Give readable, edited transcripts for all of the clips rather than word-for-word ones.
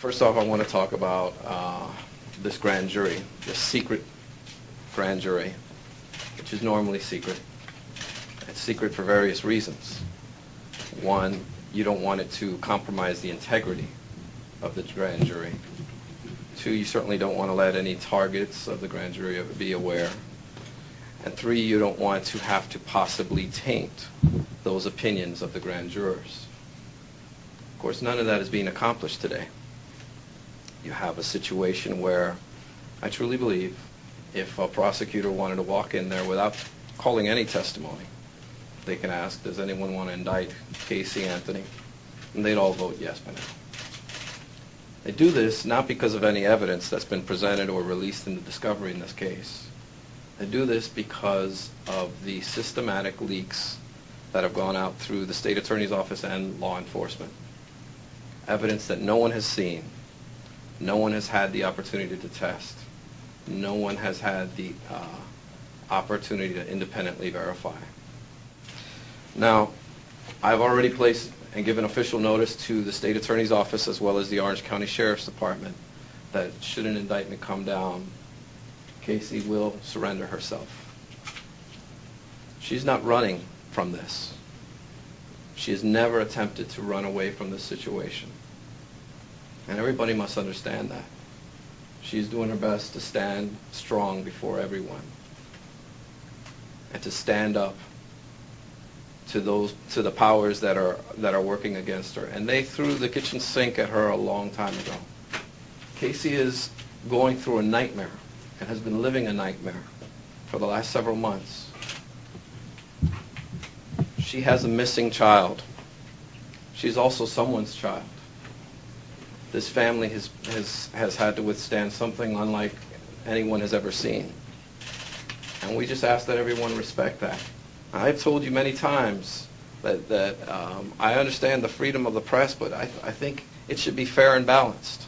First off, I want to talk about this grand jury, this secret grand jury, which is normally secret. It's secret for various reasons. One, you don't want it to compromise the integrity of the grand jury. Two, you certainly don't want to let any targets of the grand jury be aware. And three, you don't want to have to possibly taint those opinions of the grand jurors. Of course, none of that is being accomplished today. You have a situation where I truly believe if a prosecutor wanted to walk in there without calling any testimony, they can ask, does anyone want to indict Casey Anthony? And they'd all vote yes by now. They do this not because of any evidence that's been presented or released in the discovery in this case. They do this because of the systematic leaks that have gone out through the state attorney's office and law enforcement. Evidence that no one has seen. No one has had the opportunity to test. No one has had the opportunity to independently verify. Now, I've already placed and given official notice to the state attorney's office as well as the Orange County Sheriff's Department that should an indictment come down, Casey will surrender herself. She's not running from this. She has never attempted to run away from this situation. And everybody must understand that. She's doing her best to stand strong before everyone and to stand up to the powers that are working against her. And they threw the kitchen sink at her a long time ago. Casey is going through a nightmare and has been living a nightmare for the last several months. She has a missing child. She's also someone's child. This family has had to withstand something unlike anyone has ever seen. And we just ask that everyone respect that. I've told you many times that I understand the freedom of the press, but I think it should be fair and balanced.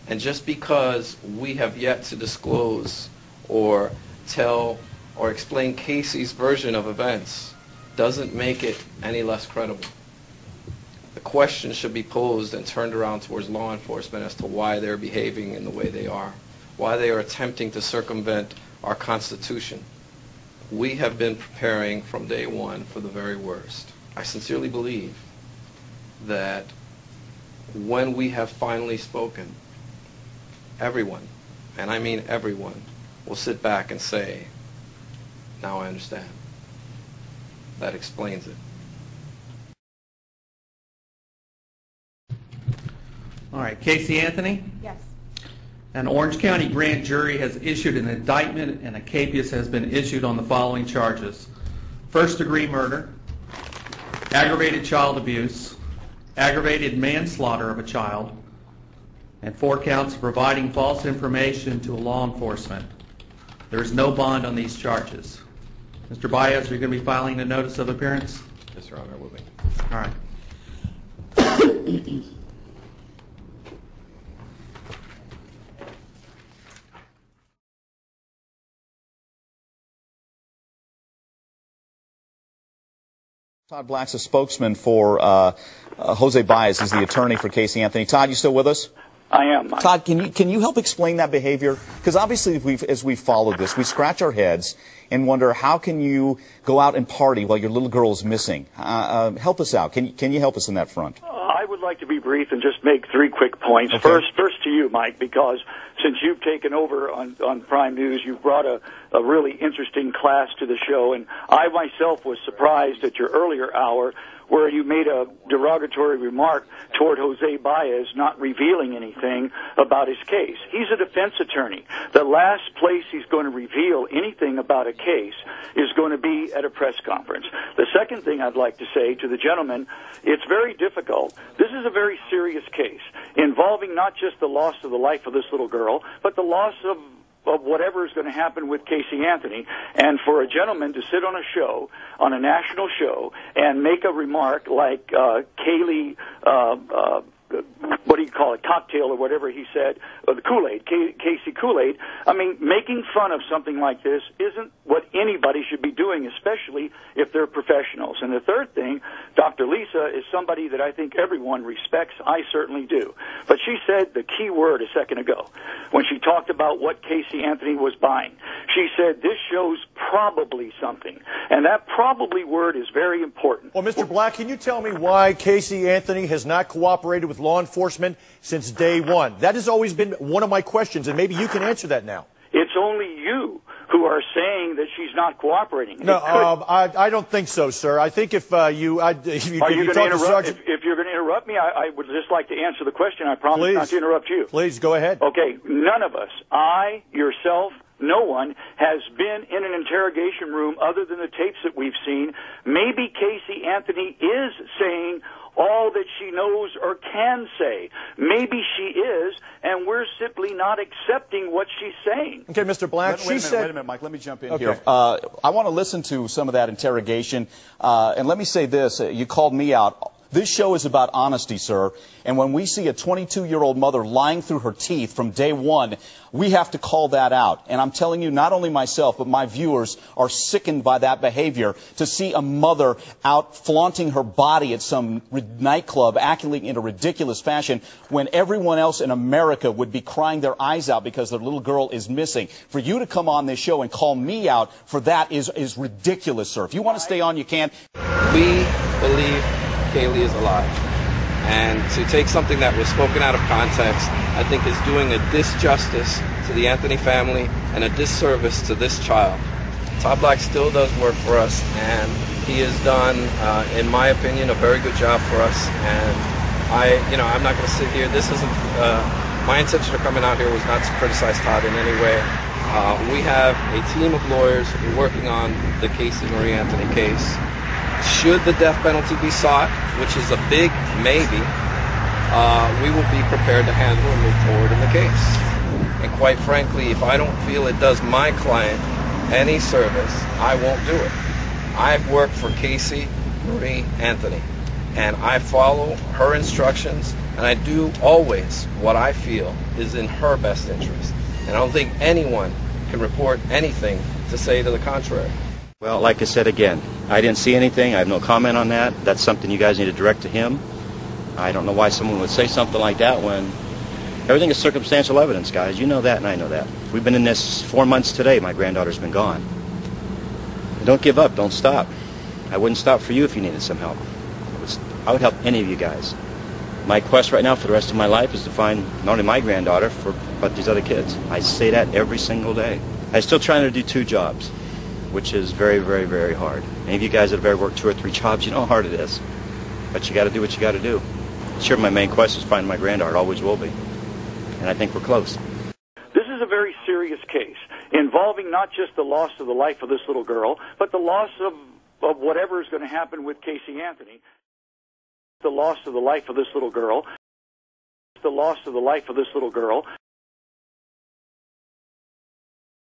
And just because we have yet to disclose or tell or explain Casey's version of events doesn't make it any less credible. The question should be posed and turned around towards law enforcement as to why they're behaving in the way they are, why they are attempting to circumvent our Constitution. We have been preparing from day one for the very worst. I sincerely believe that when we have finally spoken, everyone, and I mean everyone, will sit back and say, now I understand. That explains it. All right, Casey Anthony? Yes. An Orange County grand jury has issued an indictment and a capias has been issued on the following charges: first-degree murder, aggravated child abuse, aggravated manslaughter of a child, and 4 counts of providing false information to law enforcement. There is no bond on these charges. Mr. Baez, are you going to be filing a notice of appearance? Yes, Your Honor, I will be. All right. Todd Black's a spokesman for Jose Baez. He's the attorney for Casey Anthony. Todd, you still with us? I am. Todd, can you help explain that behavior? Because obviously, as we've followed this, we scratch our heads and wonder, how can you go out and party while your little girl is missing? Help us out. Can you help us in that front? I would like to be brief and just make 3 quick points. Okay. First to you, Mike, because since you've taken over on Prime News, you've brought a really interesting class to the show, and I myself was surprised at your earlier hour where you made a derogatory remark toward Jose Baez not revealing anything about his case. He's a defense attorney. The last place he's going to reveal anything about a case is going to be at a press conference. The second thing I'd like to say to the gentleman, it's very difficult. This is a very serious case involving not just the loss of the life of this little girl, but the loss of whatever is going to happen with Casey Anthony. And for a gentleman to sit on a show, on a national show, and make a remark like Caylee, what do you call it, cocktail or whatever he said, or the Kool-Aid, Casey Kool-Aid. I mean, making fun of something like this isn't what anybody should be doing, especially if they're professionals. And the third thing, Dr. Lisa is somebody that I think everyone respects. I certainly do. But she said the key word a second ago when she talked about what Casey Anthony was buying. She said this shows probably something. And that probably word is very important. Well, Mr. Black, can you tell me why Casey Anthony has not cooperated with law enforcement since day one? That has always been one of my questions, and maybe you can answer that now. It's only you who are saying that she's not cooperating. No, I don't think so, sir. I think if you talk to Sergeant... If you're going to interrupt me, I would just like to answer the question. I promise not to interrupt you. Please, go ahead. Okay, none of us, I, yourself, no one has been in an interrogation room other than the tapes that we've seen. Maybe Casey Anthony is saying all that she knows or can say. Maybe she is, and we're simply not accepting what she's saying. Okay, Mr. Black, wait a minute, Mike. Let me jump in here. I want to listen to some of that interrogation, and let me say this. You called me out. This show is about honesty, sir, and when we see a 22-year-old mother lying through her teeth from day one, we have to call that out. And I'm telling you, not only myself, but my viewers are sickened by that behavior. To see a mother out flaunting her body at some nightclub, acting in a ridiculous fashion, when everyone else in America would be crying their eyes out because their little girl is missing. For you to come on this show and call me out for that is ridiculous, sir. If you want to stay on, you can. We believe Caylee is alive. And to take something that was spoken out of context, I think is doing a disjustice to the Anthony family and a disservice to this child. Todd Black still does work for us, and he has done, in my opinion, a very good job for us. And I'm not going to sit here. This isn't, my intention of coming out here was not to criticize Todd in any way. We have a team of lawyers working on the Casey Marie Anthony case. Should the death penalty be sought, which is a big maybe, we will be prepared to handle and move forward in the case. And quite frankly, if I don't feel it does my client any service, I won't do it. I've worked for Casey Marie Anthony, and I follow her instructions, and I do always what I feel is in her best interest. And I don't think anyone can report anything to say to the contrary. Well, like I said again, I didn't see anything. I have no comment on that. That's something you guys need to direct to him. I don't know why someone would say something like that when everything is circumstantial evidence, guys. You know that, and I know that. We've been in this 4 months today. My granddaughter's been gone. And don't give up. Don't stop. I wouldn't stop for you if you needed some help. I would help any of you guys. My quest right now for the rest of my life is to find not only my granddaughter, but these other kids. I say that every single day. I'm still trying to do 2 jobs, which is very, very, very hard. Any of you guys that have ever worked 2 or 3 jobs, you know how hard it is. But you got to do what you got to do. Sure, my main quest is finding my granddaughter, always will be. And I think we're close. This is a very serious case involving not just the loss of the life of this little girl, but the loss of whatever is going to happen with Casey Anthony. The loss of the life of this little girl. The loss of the life of this little girl.